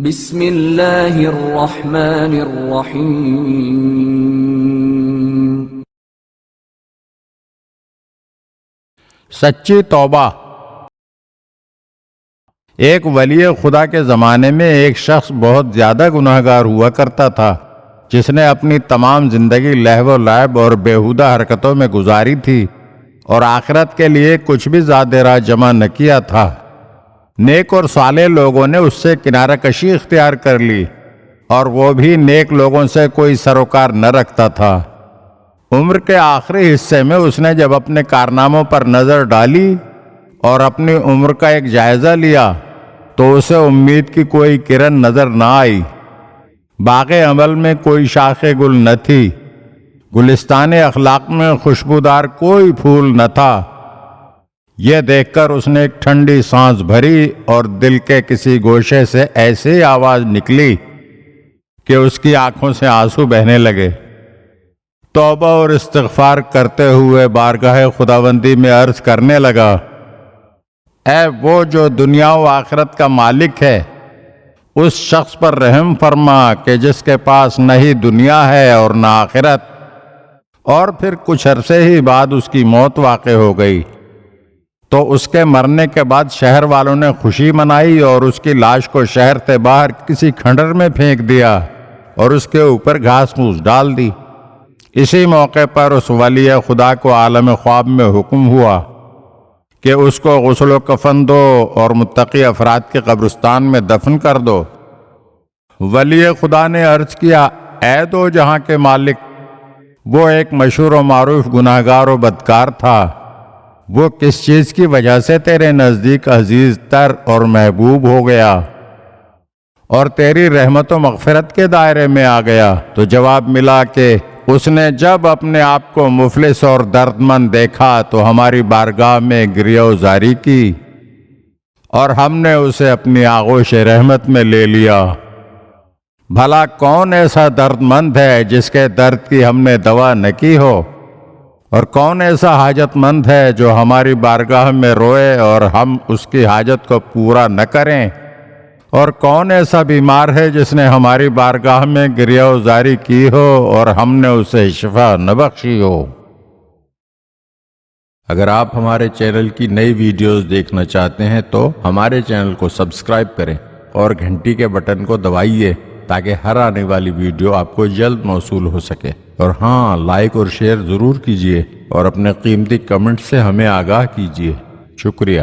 بسم اللہ الرحمن الرحیم۔ سچی توبہ۔ ایک ولی خدا کے زمانے میں ایک شخص بہت زیادہ گناہگار ہوا کرتا تھا، جس نے اپنی تمام زندگی لہو و لعب اور بیہودہ حرکتوں میں گزاری تھی اور آخرت کے لیے کچھ بھی زیادہ راہ جمع نہ کیا تھا۔ نیک اور صالح لوگوں نے اس سے کنارہ کشی اختیار کر لی اور وہ بھی نیک لوگوں سے کوئی سروکار نہ رکھتا تھا۔ عمر کے آخری حصے میں اس نے جب اپنے کارناموں پر نظر ڈالی اور اپنی عمر کا ایک جائزہ لیا تو اسے امید کی کوئی کرن نظر نہ آئی۔ باغ عمل میں کوئی شاخ گل نہ تھی، گلستان اخلاق میں خوشبودار کوئی پھول نہ تھا۔ یہ دیکھ کر اس نے ایک ٹھنڈی سانس بھری اور دل کے کسی گوشے سے ایسی آواز نکلی کہ اس کی آنکھوں سے آنسو بہنے لگے۔ توبہ اور استغفار کرتے ہوئے بارگاہ خداوندی میں عرض کرنے لگا، اے وہ جو دنیا و آخرت کا مالک ہے، اس شخص پر رحم فرما کہ جس کے پاس نہ ہی دنیا ہے اور نہ آخرت، اور پھر کچھ عرصے ہی بعد اس کی موت واقع ہو گئی۔ تو اس کے مرنے کے بعد شہر والوں نے خوشی منائی اور اس کی لاش کو شہر سے باہر کسی کھنڈر میں پھینک دیا اور اس کے اوپر گھاس پھوس ڈال دی۔ اسی موقع پر اس ولی خدا کو عالم خواب میں حکم ہوا کہ اس کو غسل و کفن دو اور متقی افراد کے قبرستان میں دفن کر دو۔ ولی خدا نے عرض کیا، اے دو جہاں کے مالک، وہ ایک مشہور و معروف گناہگار و بدکار تھا، وہ کس چیز کی وجہ سے تیرے نزدیک عزیز تر اور محبوب ہو گیا اور تیری رحمت و مغفرت کے دائرے میں آ گیا؟ تو جواب ملا کہ اس نے جب اپنے آپ کو مفلس اور درد مند دیکھا تو ہماری بارگاہ میں گریہ و زاری کی اور ہم نے اسے اپنی آغوش رحمت میں لے لیا۔ بھلا کون ایسا درد مند ہے جس کے درد کی ہم نے دوا نہ کی ہو؟ اور کون ایسا حاجت مند ہے جو ہماری بارگاہ میں روئے اور ہم اس کی حاجت کو پورا نہ کریں؟ اور کون ایسا بیمار ہے جس نے ہماری بارگاہ میں گریہ و زاری کی ہو اور ہم نے اسے شفا نہ بخشی ہو؟ اگر آپ ہمارے چینل کی نئی ویڈیوز دیکھنا چاہتے ہیں تو ہمارے چینل کو سبسکرائب کریں اور گھنٹی کے بٹن کو دبائیے تاکہ ہر آنے والی ویڈیو آپ کو جلد موصول ہو سکے۔ اور ہاں، لائک اور شیئر ضرور کیجیے اور اپنے قیمتی کمنٹ سے ہمیں آگاہ کیجیے۔ شکریہ۔